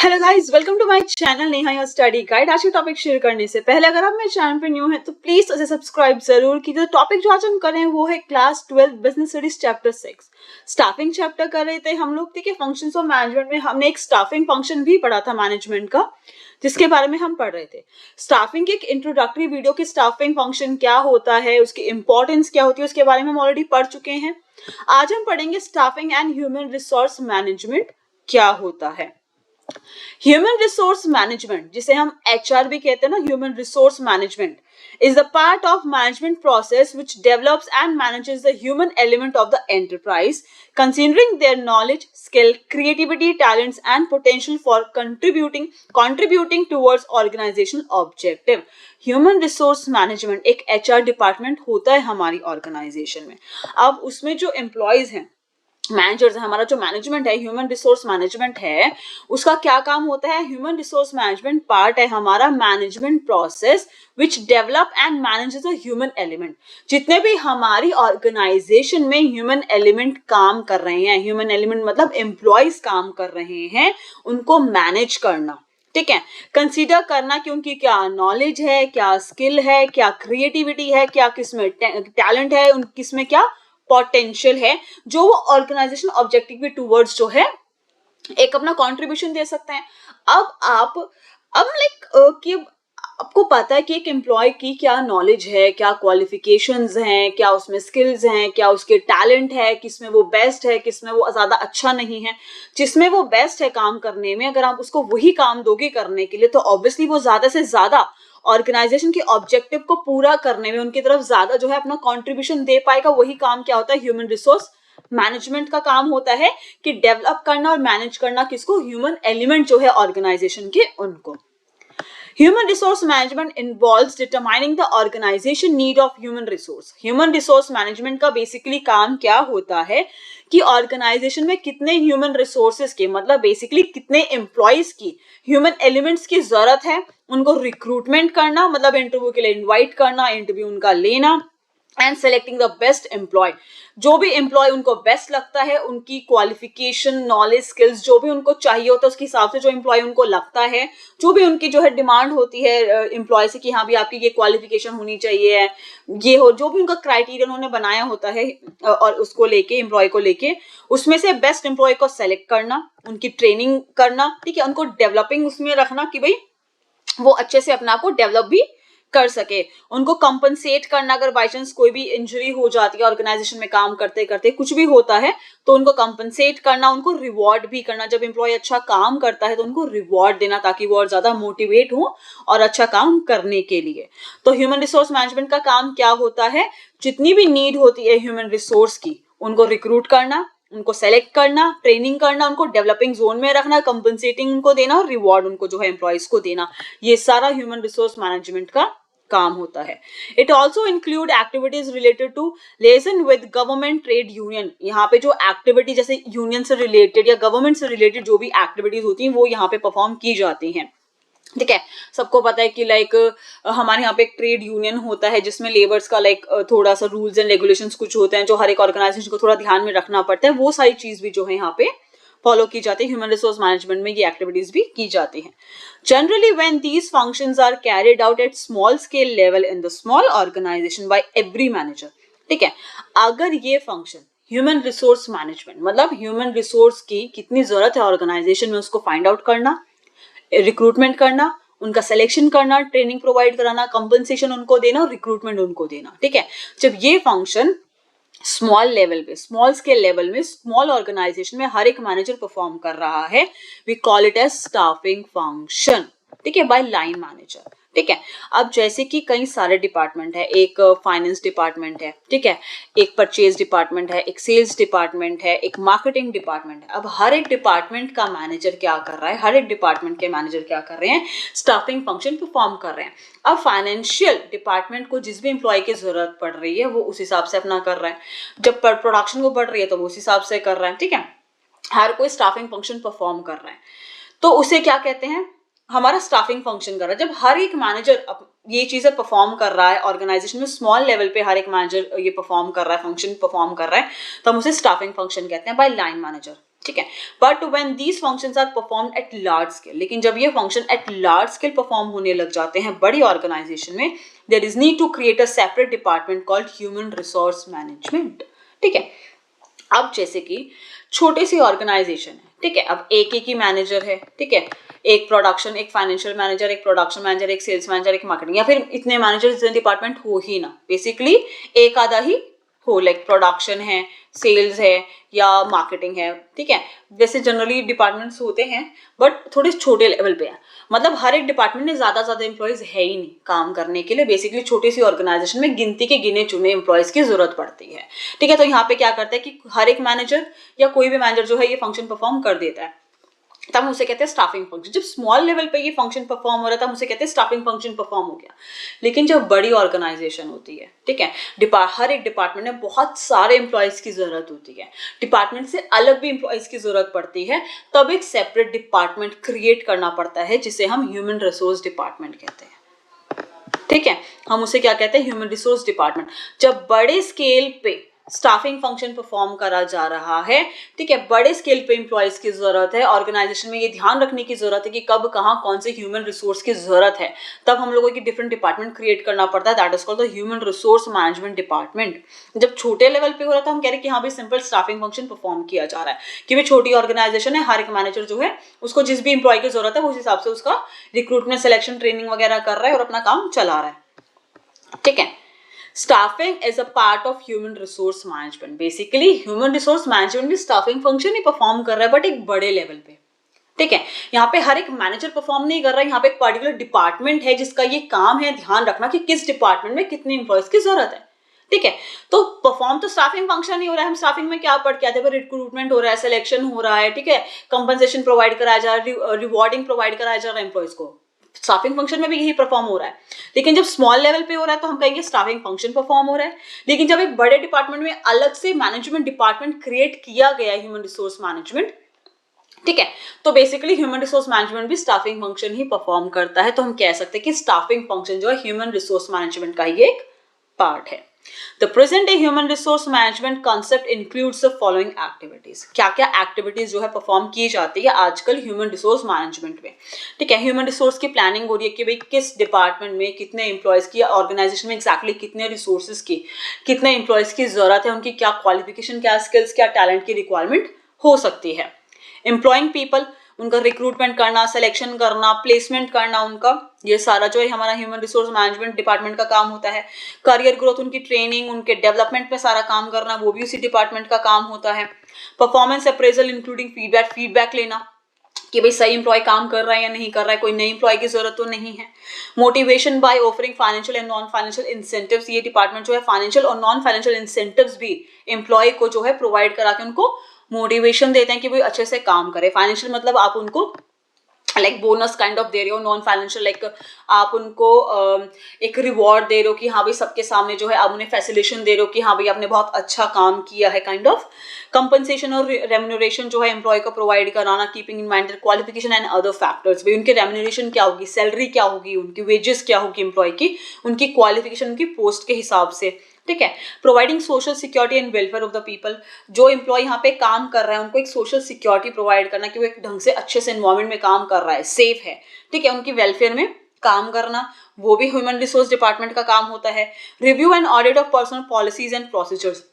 Hello guys, welcome to my channel Neha your study guide. आज के topic share करने से पहले अगर आप मेरे चैनल पे न्यू हैं तो प्लीज उसे सब्सक्राइब जरूर कीजिए। टॉपिक जो आज हम कर रहे हैं वो है class 12 business studies chapter 6 staffing chapter कर रहे थे हम लोग। ठीक है, फंक्शंस ऑफ मैनेजमेंट में हमने एक स्टाफिंग फंक्शन भी पढ़ा था मैनेजमेंट का, जिसके बारे में हम पढ़ रहे थे। स्टाफिंग की एक इंट्रोडक्टरी वीडियो की स्टाफिंग फंक्शन क्या होता है, उसकी इंपॉर्टेंस क्या होती है, उसके बारे में हम ऑलरेडी पढ़ चुके हैं। आज हम पढ़ेंगे staffing and human resource management क्या होता है। ह्यूमन रिसोर्स मैनेजमेंट, जिसे हम एचआर भी कहते हैं ना, human resource management is the part of management process which develops and manages the human element of the enterprise, considering their knowledge, skill, creativity, talents and potential for contributing towards organizational objective. Human resource management एक HR department होता है हमारी organisation में। अब उसमें जो employees हैं, managers, हमारा जो मैनेजमेंट है, ह्यूमन रिसोर्स मैनेजमेंट है, उसका क्या काम होता है। ह्यूमन रिसोर्स मैनेजमेंट पार्ट है हमारा management process which develop and manages the human element. जितने भी हमारी ऑर्गेनाइजेशन में ह्यूमन एलिमेंट काम कर रहे हैं, ह्यूमन एलिमेंट मतलब एम्प्लॉयज काम कर रहे हैं, उनको मैनेज करना। ठीक है, कंसीडर करना कि उनकी क्या नॉलेज है, क्या स्किल है, क्या क्रिएटिविटी है, क्या किसमें टैलेंट है, किसमें क्या पोटेंशियल है, जो वो ऑर्गेनाइजेशन ऑब्जेक्टिव के टूवर्ड्स जो है एक अपना कंट्रीब्यूशन दे सकते हैं। कि आपको पता है कि एक एम्प्लॉय की क्या नॉलेज है, क्या क्वालिफिकेशंस हैं, क्या उसमें स्किल्स हैं, क्या उसके टैलेंट है, किसमें वो बेस्ट है, किसमें वो ज्यादा अच्छा नहीं है। जिसमें वो बेस्ट है काम करने में, अगर आप उसको वही काम दोगे करने के लिए, तो ऑब्वियसली वो ज्यादा से ज्यादा ऑर्गेनाइजेशन के ऑब्जेक्टिव को पूरा करने में उनकी तरफ ज्यादा जो है अपना कंट्रीब्यूशन दे पाएगा। वही काम क्या होता है, ह्यूमन रिसोर्स मैनेजमेंट का काम होता है कि डेवलप करना और मैनेज करना किसको, ह्यूमन एलिमेंट जो है ऑर्गेनाइजेशन के, उनको। Human resource management involves determining the organization need of human resource. Human resource management का basically काम क्या होता है कि ऑर्गेनाइजेशन में कितने ह्यूमन रिसोर्सेज के, मतलब बेसिकली कितने एम्प्लॉयज की, ह्यूमन एलिमेंट्स की जरूरत है, उनको रिक्रूटमेंट करना, मतलब इंटरव्यू के लिए इनवाइट करना, इंटरव्यू उनका लेना, and selecting the best employ. जो भी एम्प्लॉय उनको बेस्ट लगता है, उनकी क्वालिफिकेशन, नॉलेज, स्किल्स जो भी उनको चाहिए होता है, उसके हिसाब से जो एम्प्लॉय उनको लगता है, जो भी उनकी जो है डिमांड होती है एम्प्लॉय से कि हाँ भी आपकी ये क्वालिफिकेशन होनी चाहिए, ये हो, जो भी उनका क्राइटेरिया उन्होंने बनाया होता है और उसको लेके, एम्प्लॉय को लेके, उसमें से बेस्ट एम्प्लॉय को सेलेक्ट करना, उनकी ट्रेनिंग करना, ठीक है, उनको डेवलपिंग उसमें रखना कि भाई वो अच्छे से अपने आप को डेवलप भी कर सके, उनको कंपनसेट करना, अगर बाई चांस कोई भी इंजरी हो जाती है ऑर्गेनाइजेशन में काम करते करते, कुछ भी होता है तो उनको कंपनसेट करना, उनको रिवॉर्ड भी करना। जब एम्प्लॉय अच्छा काम करता है तो उनको रिवॉर्ड देना, ताकि वो और ज्यादा मोटिवेट हो और अच्छा काम करने के लिए। तो ह्यूमन रिसोर्स मैनेजमेंट का काम क्या होता है, जितनी भी नीड होती है ह्यूमन रिसोर्स की, उनको रिक्रूट करना, उनको सेलेक्ट करना, ट्रेनिंग करना, उनको डेवलपिंग जोन में रखना, कंपनसेटिंग उनको देना और रिवॉर्ड उनको जो है एम्प्लॉयज को देना। ये सारा ह्यूमन रिसोर्स मैनेजमेंट का काम होता है। It also include activities related to liaison with government, trade union. यहाँ पे जो एक्टिविटी जैसे यूनियन से रिलेटेड या गवर्नमेंट से रिलेटेड जो भी एक्टिविटीज होती हैं वो यहाँ पे परफॉर्म की जाती हैं। ठीक है, सबको पता है कि लाइक हमारे यहाँ पे एक ट्रेड यूनियन होता है जिसमें लेबर्स का लाइक थोड़ा सा रूल्स एंड रेगुलेशंस कुछ होते हैं जो हर एक ऑर्गेनाइजेशन को थोड़ा ध्यान में रखना पड़ता है। वो सारी चीज भी जो है यहाँ पे फॉलो की जाती है। ह्यूमन रिसोर्स मैनेजमेंट में ये एक्टिविटीज भी की जाती हैं। Generally when these functions are carried out at small scale level in the small organisation by every manager. ठीक है, अगर ये फंक्शन ह्यूमन रिसोर्स मैनेजमेंट मतलब ह्यूमन रिसोर्स की कितनी जरूरत है ऑर्गेनाइजेशन में, उसको फाइंड आउट करना, रिक्रूटमेंट करना, उनका सिलेक्शन करना, ट्रेनिंग प्रोवाइड कराना, कंपनसेशन उनको देना और रिक्रूटमेंट उनको देना। ठीक है, जब ये फंक्शन स्मॉल लेवल पे, स्मॉल स्केल लेवल में, स्मॉल ऑर्गेनाइजेशन में हर एक मैनेजर परफॉर्म कर रहा है, we call it as staffing function. ठीक है, बाय लाइन मैनेजर। ठीक है, अब जैसे कि कई सारे डिपार्टमेंट है, एक फाइनेंस डिपार्टमेंट है, ठीक है, एक परचेज डिपार्टमेंट है, एक सेल्स डिपार्टमेंट है, एक मार्केटिंग डिपार्टमेंट है। अब हर एक डिपार्टमेंट का मैनेजर क्या कर रहा है, हर एक डिपार्टमेंट के मैनेजर क्या कर रहे हैं, स्टाफिंग फंक्शन परफॉर्म कर रहे हैं। अब फाइनेंशियल डिपार्टमेंट को जिस भी एम्प्लॉय की जरूरत पड़ रही है वो उस हिसाब से अपना कर रहा है, जब प्रोडक्शन को बढ़ रही है तो वो उस हिसाब से कर रहा है। ठीक है, हर कोई स्टाफिंग फंक्शन परफॉर्म कर रहा है, तो उसे क्या कहते हैं, हमारा स्टाफिंग फंक्शन कर रहा है। जब हर एक मैनेजर ये चीजें परफॉर्म कर रहा है ऑर्गेनाइजेशन में, स्मॉल लेवल पे हर एक मैनेजर ये परफॉर्म कर रहा है, फंक्शन परफॉर्म कर रहा है, तो हम उसे स्टाफिंग फंक्शन कहते हैं बाय लाइन मैनेजर। ठीक है। But when these functions are performed at large scale, लेकिन जब ये function at large scale perform होने लग जाते हैं बड़ी ऑर्गेनाइजेशन में, there is need to create a separate department called human resource management. ठीक है। अब जैसे कि छोटी सी ऑर्गेनाइजेशन है, ठीक है, अब एक ही मैनेजर है, ठीक है, एक प्रोडक्शन, एक फाइनेंशियल मैनेजर, एक प्रोडक्शन मैनेजर, एक सेल्स मैनेजर, एक मार्केटिंग, या फिर इतने मैनेजर इतने डिपार्टमेंट हो ही ना, बेसिकली एक आधा ही हो, लाइक प्रोडक्शन है, सेल्स है या मार्केटिंग है, ठीक है, वैसे जनरली डिपार्टमेंट्स होते हैं बट थोड़े छोटे लेवल पे है, मतलब हर एक डिपार्टमेंट में ज्यादा एम्प्लॉयज है ही नहीं काम करने के लिए, बेसिकली छोटी सी ऑर्गेनाइजेशन में गिनती के गिने चुने एम्प्लॉयज की जरूरत पड़ती है। ठीक है, तो यहाँ पे क्या करता है कि हर एक मैनेजर या कोई भी मैनेजर जो है ये फंक्शन परफॉर्म कर देता है, तब उसे कहते हैं स्टाफिंग फंक्शन। जब स्मॉल लेवल पे ये फंक्शन परफॉर्म हो रहा था, उसे कहते हैं स्टाफिंग फंक्शन परफॉर्म हो गया। लेकिन जब बड़ी ऑर्गेनाइजेशन होती है, ठीक है, हर एक डिपार्टमेंट में बहुत सारे एम्प्लॉयज की जरूरत होती है, डिपार्टमेंट से अलग भी एम्प्लॉयज की जरूरत पड़ती है, तब एक सेपरेट डिपार्टमेंट क्रिएट करना पड़ता है जिसे हम ह्यूमन रिसोर्स डिपार्टमेंट कहते हैं। ठीक है, हम उसे क्या कहते हैं, ह्यूमन रिसोर्स डिपार्टमेंट। जब बड़े स्केल पे स्टाफिंग फंक्शन परफॉर्म करा जा रहा है, ठीक है, बड़े स्केल पे एम्प्लॉयज की जरूरत है, ऑर्गेनाइजेशन में ये ध्यान रखने की जरूरत है कि कब कहाँ कौन से ह्यूमन रिसोर्स की जरूरत है, तब हम लोगों की डिफरेंट डिपार्टमेंट क्रिएट करना पड़ता है, that is called the human resource management department. जब छोटे लेवल पे हो रहा था, हम कह रहे हैं कि हाँ भाई सिंपल स्टाफिंग फंक्शन परफॉर्म किया जा रहा है, कि भाई छोटी ऑर्गेनाइजेशन है, हर एक मैनेजर जो है उसको जिस भी एम्प्लॉय की जरूरत है उस हिसाब से उसका रिक्रूटमेंट, सिलेक्शन, ट्रेनिंग वगैरह कर रहा है और अपना काम चला रहा है। ठीक है, staffing is a part of human resource management. Basically human resource management भी स्टाफिंग फंक्शन ही परफॉर्म कर रहा है, बट एक बड़े लेवल पे। ठीक है, यहाँ पे हर एक मैनेजर परफॉर्म नहीं कर रहा है, यहाँ पे एक पर्टिकुलर डिपार्टमेंट है जिसका ये काम है ध्यान रखना कि किस डिपार्टमेंट में कितने एम्प्लॉयज की जरूरत है। ठीक है, तो परफॉर्म तो स्टाफिंग फंक्शन ही हो रहा है। हम स्टाफिंग में क्या पढ़ के आते हैं, रिक्रूटमेंट हो रहा है, सिलेक्शन हो रहा है, ठीक है, कंपनसेशन प्रोवाइड कराया जा रहा है, रिवॉर्डिंग प्रोवाइड कराया जा रहा है एम्प्लॉयज को, स्टाफिंग फंक्शन में भी यही परफॉर्म हो रहा है। लेकिन जब स्मॉल लेवल पे हो रहा है तो हम कहेंगे स्टाफिंग फंक्शन परफॉर्म हो रहा है। लेकिन जब एक बड़े डिपार्टमेंट में अलग से मैनेजमेंट डिपार्टमेंट क्रिएट किया गया है, ह्यूमन रिसोर्स मैनेजमेंट, ठीक है, तो बेसिकली ह्यूमन रिसोर्स मैनेजमेंट भी स्टाफिंग फंक्शन ही परफॉर्म करता है। तो हम कह सकते हैं कि स्टाफिंग फंक्शन जो है ह्यूमन रिसोर्स मैनेजमेंट का ही एक पार्ट है। The present day human resource management concept includes the following activities। क्या क्या एक्टिविटीज जो है परफॉर्म की जाती है आजकल ह्यूमन रिसोर्स मैनेजमेंट में। ठीक है, ह्यूमन रिसोर्स की प्लानिंग हो रही है कि भाई किस डिपार्टमेंट में कितने एम्प्लॉयज की, ऑर्गेनाइजेशन में एक्जैक्टली कितने रिसोर्सेज की, कितने एम्प्लॉयज की जरूरत है, उनकी क्या क्वालिफिकेशन, क्या स्किल्स, क्या टैलेंट की रिक्वायरमेंट हो सकती है। एम्प्लॉइंग पीपल, उनका रिक्रूटमेंट करना, सिलेक्शन करना, प्लेसमेंट करना, उनका ये सारा जो है हमारा ह्यूमन रिसोर्स मैनेजमेंट डिपार्टमेंट का काम होता है। करियर ग्रोथ, उनकी ट्रेनिंग, उनके डेवलपमेंट में सारा काम करना, वो भी उसी डिपार्टमेंट का काम होता है। परफॉर्मेंस अप्रेजल इंक्लूडिंग फीडबैक लेना कि भाई सही एम्प्लॉय काम कर रहा है या नहीं कर रहा है, कोई नई एम्प्लॉय की जरूरत तो नहीं है। Motivation by offering financial and non financial incentives, ये डिपार्टमेंट जो है फाइनेंशियल और नॉन फाइनेंशियल इंसेंटिव्स भी एम्प्लॉय को जो है प्रोवाइड करा के उनको मोटिवेशन देते हैं कि भाई अच्छे से काम करे। फाइनेंशियल मतलब आप उनको लाइक बोनस काइंड ऑफ दे रहे हो, नॉन फाइनेंशियल लाइक आप उनको एक रिवॉर्ड दे रहे हो कि हाँ भाई सबके सामने जो है आप उन्हें फैसिलिटेशन दे रहे हो कि हाँ भाई आपने बहुत अच्छा काम किया है, काइंड ऑफ। कंपनसेशन और रेम्यूनरेशन जो है एम्प्लॉय को प्रोवाइड कराना, keeping in mind qualification and other factors. भाई उनकी रेम्यूनरेशन क्या होगी, सैलरी क्या होगी, उनकी वेजेस क्या होगी एम्प्लॉय की, उनकी क्वालिफिकेशन, उनकी पोस्ट के हिसाब से। ठीक है, providing social security and welfare of the people, जो एम्प्लॉय यहाँ पे काम कर रहा है उनको एक सोशल सिक्योरिटी प्रोवाइड करना कि वो एक ढंग से अच्छे से एनवायरमेंट में काम कर रहा है, सेफ है। ठीक है, उनकी वेलफेयर में काम करना, वो भी ह्यूमन रिसोर्स डिपार्टमेंट का काम होता है। Review and audit of personal policies and procedures,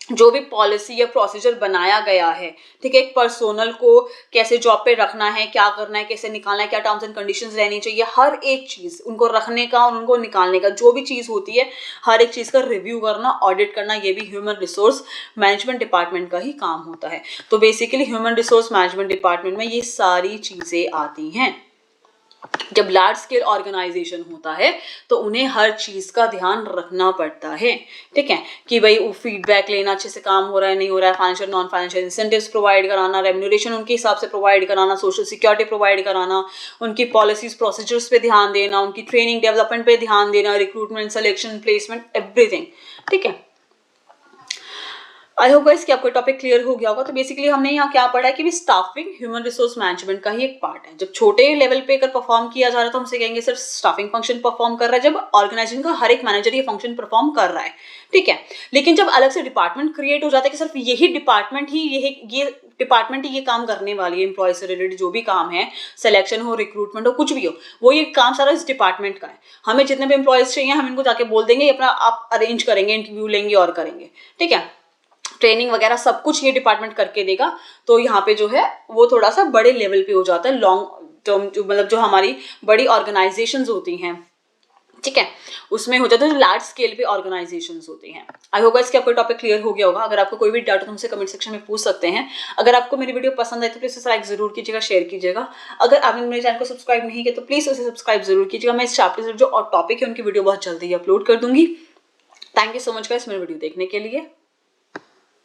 जो भी पॉलिसी या प्रोसीजर बनाया गया है, ठीक है, एक पर्सोनल को कैसे जॉब पे रखना है, क्या करना है, कैसे निकालना है, क्या टर्म्स एंड कंडीशंस रहनी चाहिए, हर एक चीज उनको रखने का और उनको निकालने का जो भी चीज होती है, हर एक चीज का रिव्यू करना, ऑडिट करना, ये भी ह्यूमन रिसोर्स मैनेजमेंट डिपार्टमेंट का ही काम होता है। तो basically human resource management department में ये सारी चीजें आती हैं। जब लार्ज स्केल ऑर्गेनाइजेशन होता है तो उन्हें हर चीज का ध्यान रखना पड़ता है। ठीक है, कि भाई वो फीडबैक लेना, अच्छे से काम हो रहा है नहीं हो रहा है, financial non financial incentives provide कराना, रेम्यूनरेशन उनके हिसाब से प्रोवाइड कराना, सोशल सिक्योरिटी प्रोवाइड कराना, उनकी पॉलिसीज प्रोसीजर्स पे ध्यान देना, उनकी ट्रेनिंग डेवलपमेंट पे ध्यान देना, रिक्रूटमेंट, सिलेक्शन, प्लेसमेंट, एवरीथिंग। ठीक है, आई होप गाइस कि आपको टॉपिक क्लियर हो गया होगा। तो बेसिकली हमने यहाँ क्या पढ़ा है कि स्टाफिंग ह्यूमन रिसोर्स मैनेजमेंट का ही एक पार्ट है। जब छोटे लेवल पे अगर परफॉर्म किया जा रहा है तो हमसे कहेंगे सिर्फ स्टाफिंग फंक्शन परफॉर्म कर रहा है, जब ऑर्गेनाइजेशन का हर एक मैनेजर ये फंक्शन परफॉर्म कर रहा है, ठीक है। लेकिन जब अलग से डिपार्टमेंट क्रिएट हो जाता है कि सिर्फ यही डिपार्टमेंट ही ये काम करने वाली है, एम्प्लॉय से रिलेटेड जो भी काम है, सिलेक्शन हो, रिक्रूटमेंट हो, कुछ भी हो, वो ये काम सारा इस डिपार्टमेंट का है। हमें जितने भी एम्प्लॉयज चाहिए हम इनको जाके बोल देंगे, अपना आप अरेंज करेंगे, इंटरव्यू लेंगे और करेंगे, ठीक है। ट्रेनिंग वगैरह सब कुछ ये डिपार्टमेंट करके देगा। तो यहाँ पे जो है वो थोड़ा सा बड़े लेवल पे हो जाता है, लॉन्ग टर्म मतलब जो हमारी बड़ी ऑर्गेनाइजेशंस होती हैं, ठीक है, उसमें हो जाता है जो लार्ज स्केल पे ऑर्गेनाइजेशंस होती हैं। आई होप गाइस कि आपको टॉपिक क्लियर हो गया होगा। अगर आपको कोई भी डाउट हो तो हमसे कमेंट सेक्शन में पूछ सकते हैं। अगर आपको मेरी वीडियो पसंद आई तो प्लीज उसे लाइक जरूर कीजिएगा, शेयर कीजिएगा। अगर आपने मेरे चैनल को सब्सक्राइब नहीं किया तो प्लीज उसे सब्सक्राइब जरूर कीजिएगा। मैं इस चैप्टर से जो और टॉपिक है उनकी वीडियो बहुत जल्दी अपलोड कर दूंगी। Thank you so much guys मेरी वीडियो देखने के लिए।